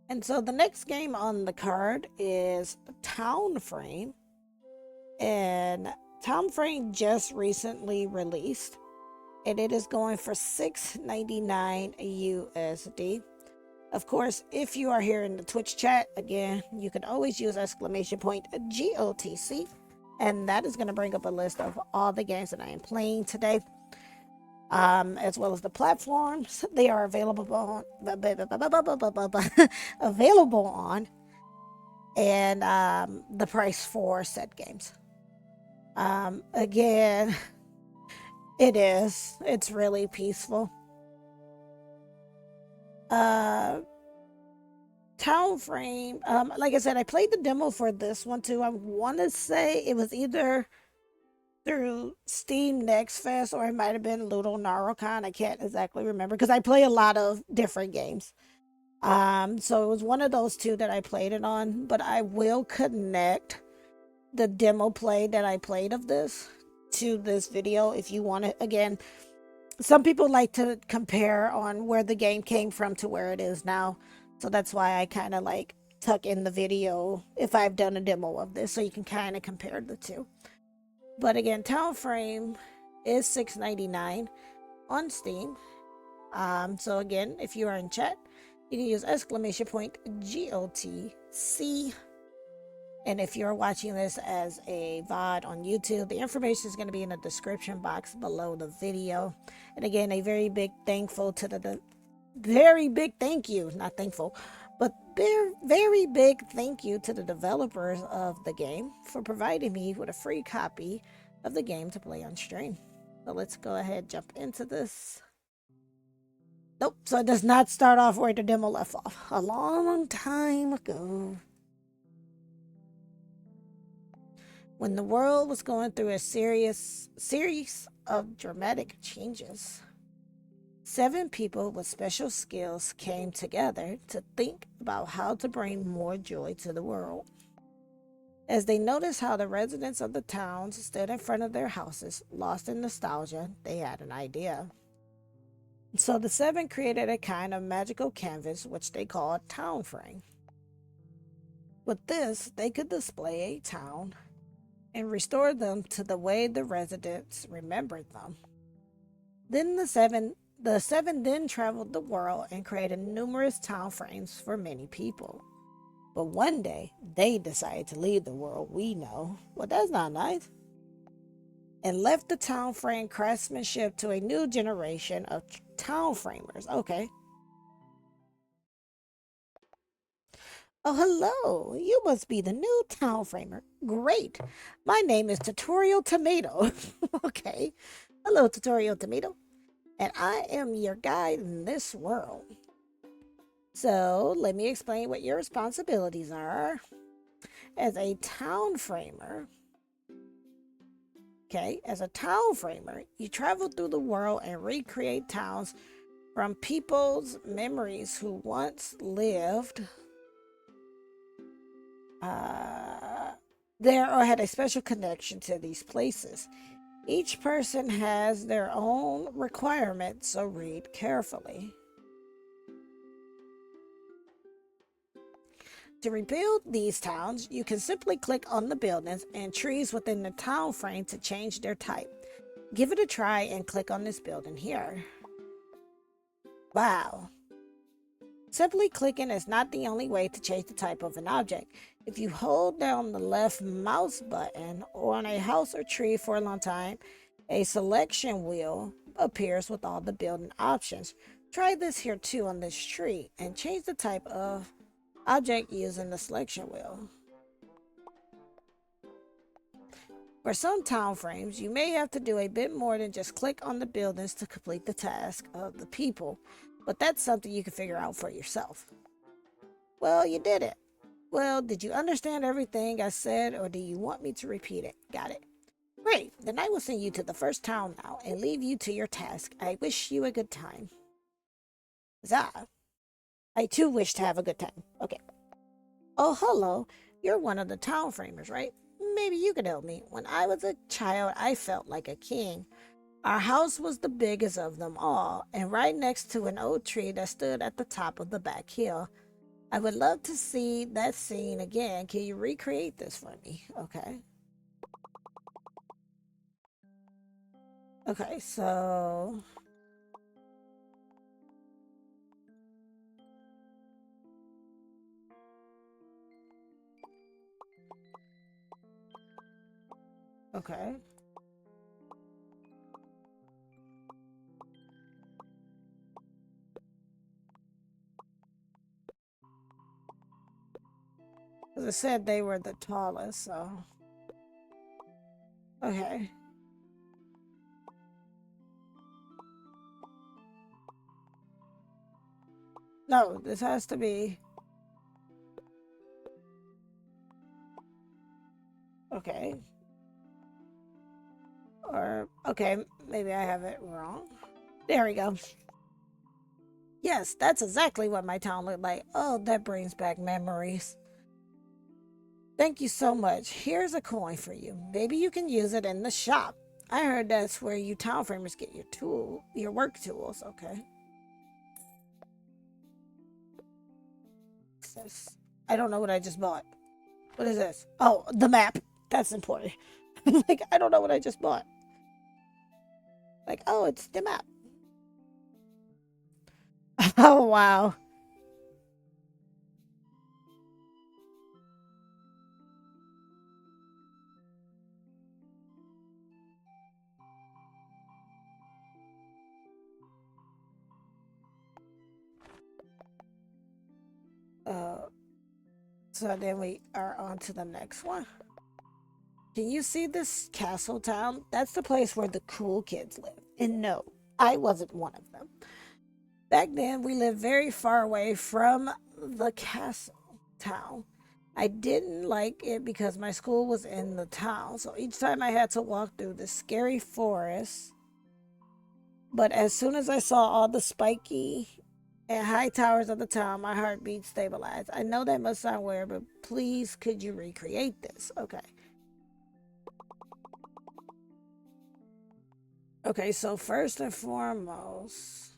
And so the next game on the card is Townframe. And Townframe just recently released. And it is going for $6.99 USD. Of course, if you are here in the Twitch chat, again, you can always use exclamation point GOTC. And that is going to bring up a list of all the games that I am playing today. As well as the platforms they are available on, available on, and the price for said games. Again, it's really peaceful. Townframe, like I said, I played the demo for this one too. I want to say it was either through Steam Next Fest or it might have been Ludo Narocon. I can't exactly remember because I play a lot of different games. So it was one of those two that I played it on, but I will connect the demo play that I played of this to this video if you want it. Again, some people like to compare on where the game came from to where it is now. So that's why I kind of like tuck in the video if I've done a demo of this so you can kind of compare the two. But again, Townframe is $6.99 on Steam. So again, if you are in chat, you can use exclamation point GOTC. And if you're watching this as a VOD on YouTube, the information is going to be in the description box below the video. And again, a very big thankful to the very big thank you, not thankful, but very big thank you to the developers of the game for providing me with a free copy of the game to play on stream. So let's go ahead and jump into this. Nope, so it does not start off where the demo left off a long time ago. When the world was going through a series of dramatic changes, 7 people with special skills came together to think about how to bring more joy to the world. As they noticed how the residents of the towns stood in front of their houses, lost in nostalgia, they had an idea. So the 7 created a kind of magical canvas which they called Townframe. With this, they could display a town and restore them to the way the residents remembered them. Then the seven then traveled the world and created numerous town frames for many people. But one day, they decided to leave the world we know. Well, that's not nice. And left the town frame craftsmanship to a new generation of town framers. Okay. Oh, hello. You must be the new town framer. Great. My name is Tutorial Tomato. Okay. Hello, Tutorial Tomato. And I am your guide in this world. So let me explain what your responsibilities are as a town framer. Okay, as a town framer, you travel through the world and recreate towns from people's memories who once lived there or had a special connection to these places. Each person has their own requirements, so read carefully. To rebuild these towns, you can simply click on the buildings and trees within the town frame to change their type. Give it a try and click on this building here. Wow. Simply clicking is not the only way to change the type of an object. If you hold down the left mouse button on a house or tree for a long time, a selection wheel appears with all the building options. Try this here too on this tree and change the type of object using the selection wheel. For some town frames, you may have to do a bit more than just click on the buildings to complete the task of the people, but that's something you can figure out for yourself. Well, you did it. Well, did you understand everything I said, or do you want me to repeat it? Got it. Great, then I will send you to the first town now and leave you to your task. I wish you a good time. Huzzah. I too wish to have a good time. Okay. Oh, hello. You're one of the town framers, right? Maybe you could help me. When I was a child, I felt like a king. Our house was the biggest of them all, and right next to an old tree that stood at the top of the back hill. I would love to see that scene again. Can you recreate this for me? Okay. Okay, so okay. Because it said they were the tallest, so okay. No, this has to be okay. Or okay, maybe I have it wrong. There we go. Yes, that's exactly what my town looked like. Oh, that brings back memories. Thank you so much. Here's a coin for you. Maybe you can use it in the shop. I heard that's where you town framers get your work tools. Okay. What's this? I don't know what I just bought. What is this? Oh, the map. That's important. Like, I don't know what I just bought. Like, oh, it's the map. Oh, wow. Uh, so then we are on to the next one. Can you see this castle town? That's the place where the cool kids live. And no, I wasn't one of them. Back then, we lived very far away from the castle town. I didn't like it because my school was in the town, so each time I had to walk through this scary forest. But as soon as I saw all the spiky and high towers of the town, my heartbeat stabilized. I know that must sound weird, but please, could you recreate this? Okay. Okay, so first and foremost,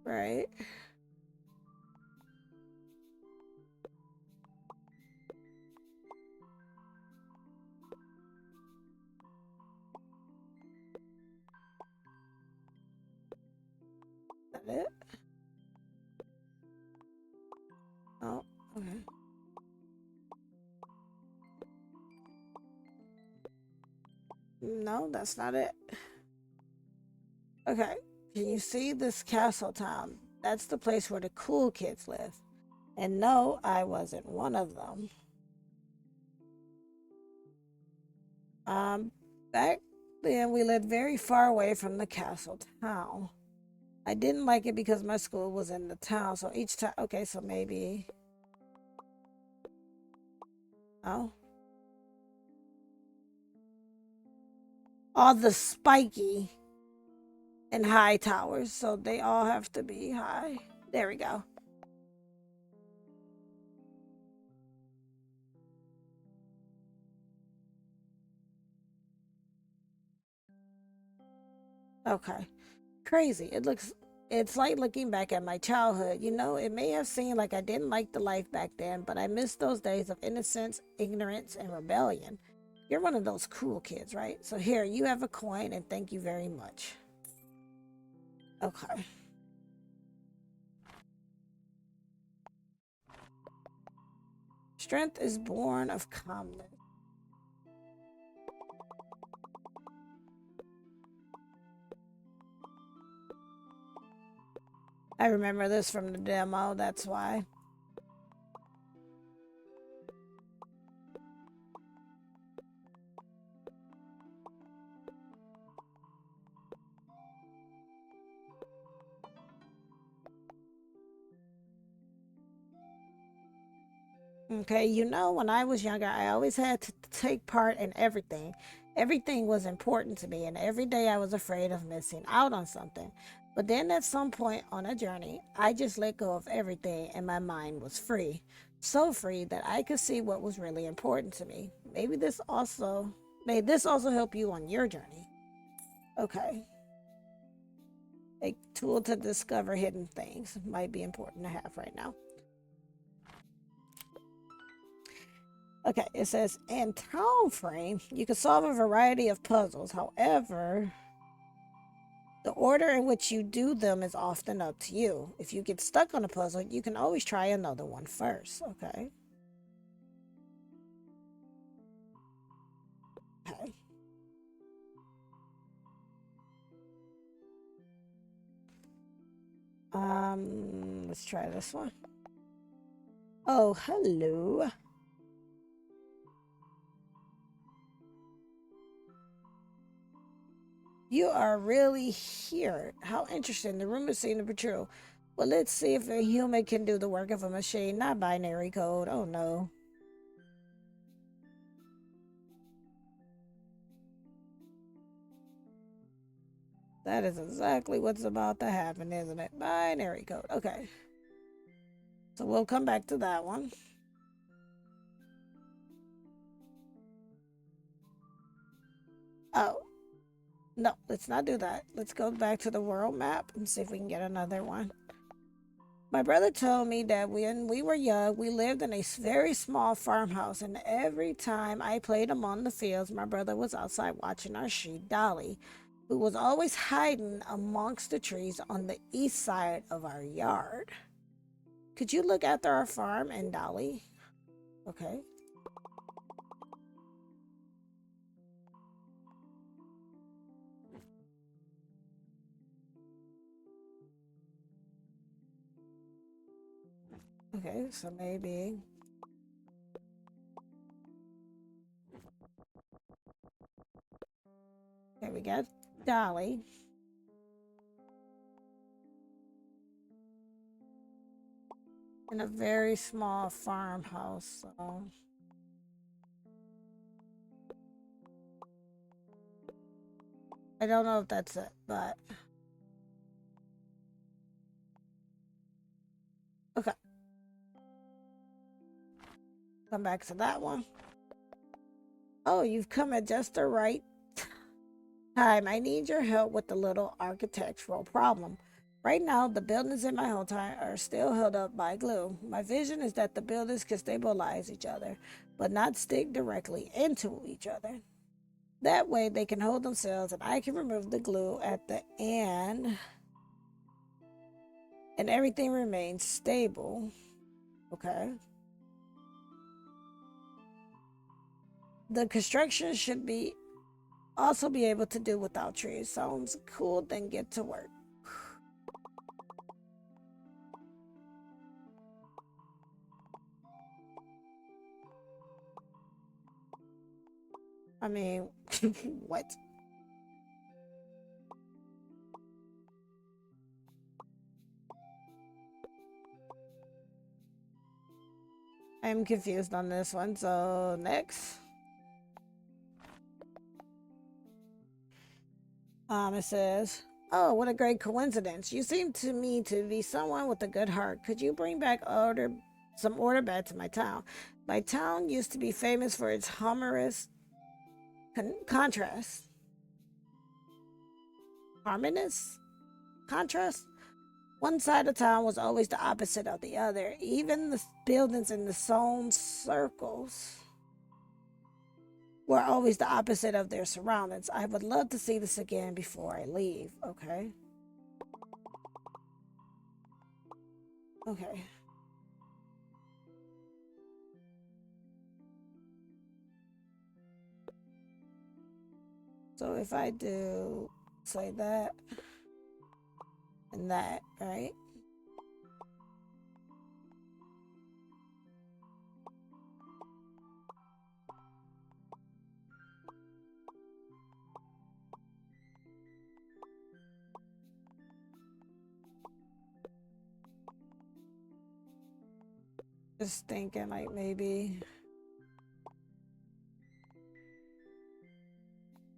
right? That it? Oh, okay. No, that's not it. Okay. Can you see this castle town? That's the place where the cool kids live. And no, I wasn't one of them. Um, back then we lived very far away from the castle town. I didn't like it because my school was in the town, so each time, okay, so maybe, oh, all the spiky and high towers, so they all have to be high. There we go. Okay. Crazy. It's like looking back at my childhood. You know, it may have seemed like I didn't like the life back then, but I miss those days of innocence, ignorance, and rebellion. You're one of those cool kids, right? So here, you have a coin and thank you very much. Okay. Strength is born of calmness. I remember this from the demo, that's why. Okay, you know, when I was younger, I always had to take part in everything. Everything was important to me, and every day I was afraid of missing out on something. But then at some point on a journey, I just let go of everything, and my mind was free. So free that I could see what was really important to me. May this also help you on your journey. Okay. A tool to discover hidden things might be important to have right now. Okay, it says in Townframe, you can solve a variety of puzzles. However, the order in which you do them is often up to you. If you get stuck on a puzzle, you can always try another one first. Okay. Okay. Let's try this one. Oh, hello. You are really here. How interesting. The rumors seem to be true. Well, let's see if a human can do the work of a machine, not binary code. Oh no. That is exactly what's about to happen, isn't it? Binary code. Okay. So we'll come back to that one. Oh, no, let's not do that. Let's go back to the world map and see if we can get another one. My brother told me that when we were young, we lived in a very small farmhouse, and every time I played among the fields, my brother was outside watching our sheep, Dolly, who was always hiding amongst the trees on the east side of our yard. Could you look after our farm and Dolly? Okay. Okay, so maybe. Okay, we got Dolly. In a very small farmhouse, so. I don't know if that's it, but. Okay. Come back to that one. Oh, you've come at just the right time. I need your help with the little architectural problem. Right now, the buildings in my hometown are still held up by glue. My vision is that the buildings can stabilize each other, but not stick directly into each other. That way, they can hold themselves, and I can remove the glue at the end, and everything remains stable. Okay. The construction should be also be able to do without trees. Sounds cool, then get to work. I mean, what? I'm confused on this one. So next, it says, "Oh, what a great coincidence! You seem to me to be someone with a good heart. Could you bring back some order back to my town? My town used to be famous for its humorous contrast, harmonious contrast. One side of town was always the opposite of the other. Even the buildings in the zone circles were always the opposite of their surroundings. I would love to see this again before I leave." Okay. Okay. So if I do say that and that, right? Just thinking like maybe.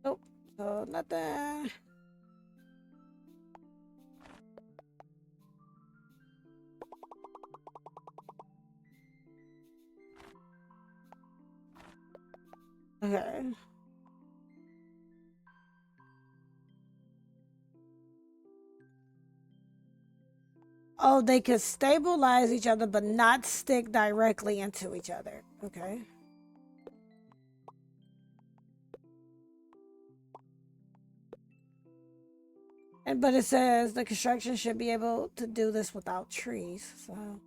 Nope. So nothing. Okay. Oh, they could stabilize each other, but not stick directly into each other. Okay. But it says the construction should be able to do this without trees, so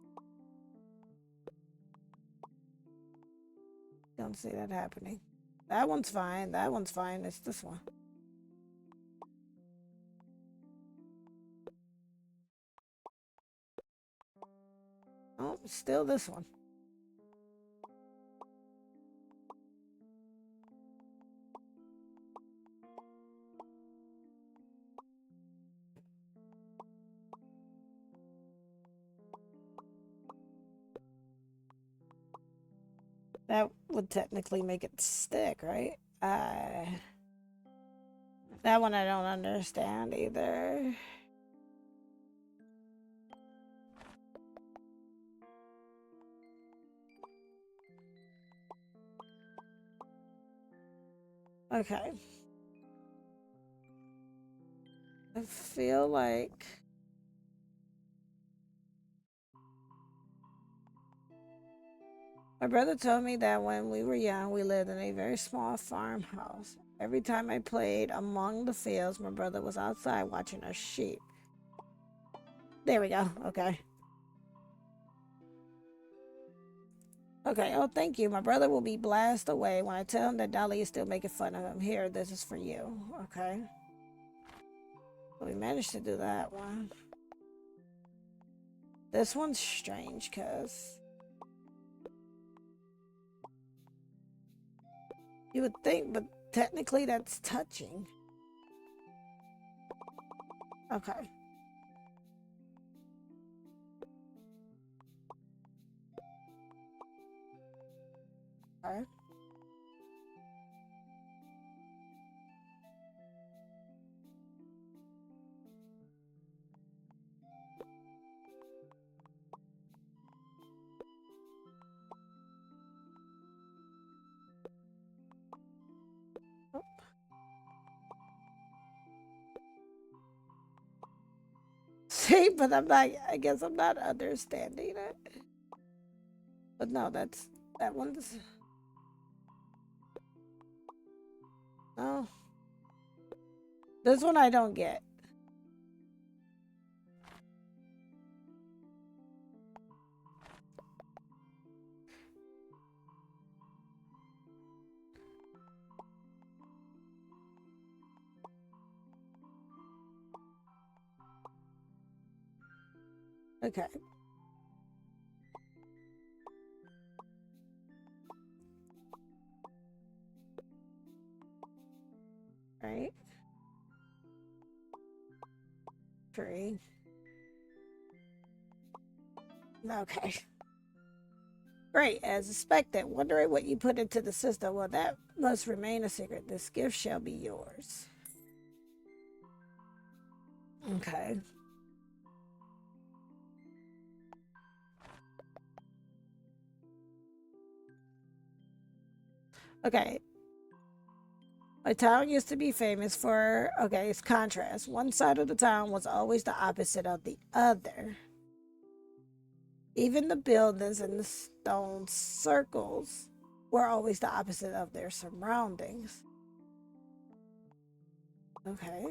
don't see that happening. That one's fine. That one's fine. It's this one. Oh, still this one. That would technically make it stick, right? That one I don't understand either. Okay. I feel like my brother told me that when we were young, we lived in a very small farmhouse. Every time I played among the fields, my brother was outside watching our sheep. There we go. Okay. Okay. Oh, thank you. My brother will be blasted away when I tell him that Dolly is still making fun of him. Here, this is for you. Okay. So we managed to do that one. This one's strange because you would think, but technically that's touching. Okay. Okay. Oh. See, but I'm not, I guess I'm not understanding it. But no, that one's, no. This one I don't get. Okay. Right. Tree. Okay. Great, as expected. Wondering what you put into the system. Well, that must remain a secret. This gift shall be yours. Okay. Okay. My town used to be famous for, okay, it's contrast. One side of the town was always the opposite of the other. Even the buildings and the stone circles were always the opposite of their surroundings. Okay.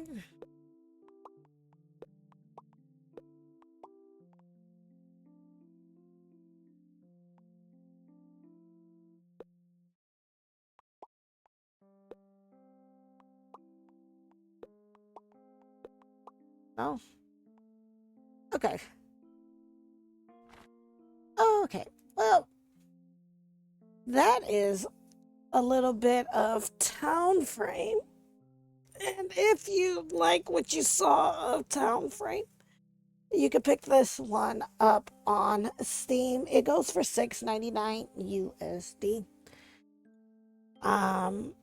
Oh. Okay. Okay. Well, that is a little bit of Townframe. And if you like what you saw of Townframe, you can pick this one up on Steam. It goes for $6.99 USD. Um,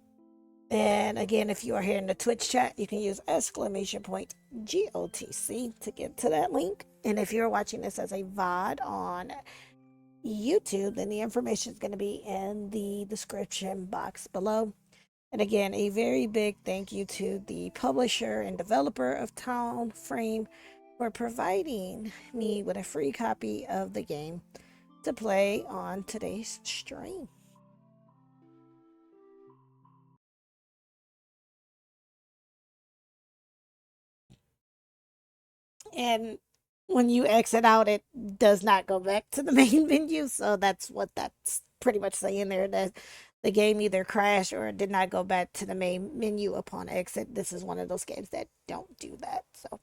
and again, if you are here in the Twitch chat, you can use exclamation point GOTC to get to that link. And if you're watching this as a VOD on YouTube, then the information is going to be in the description box below. And again, a very big thank you to the publisher and developer of Townframe for providing me with a free copy of the game to play on today's stream. And when you exit out, it does not go back to the main menu. So that's what that's pretty much saying there, that the game either crashed or did not go back to the main menu upon exit. This is one of those games that don't do that. So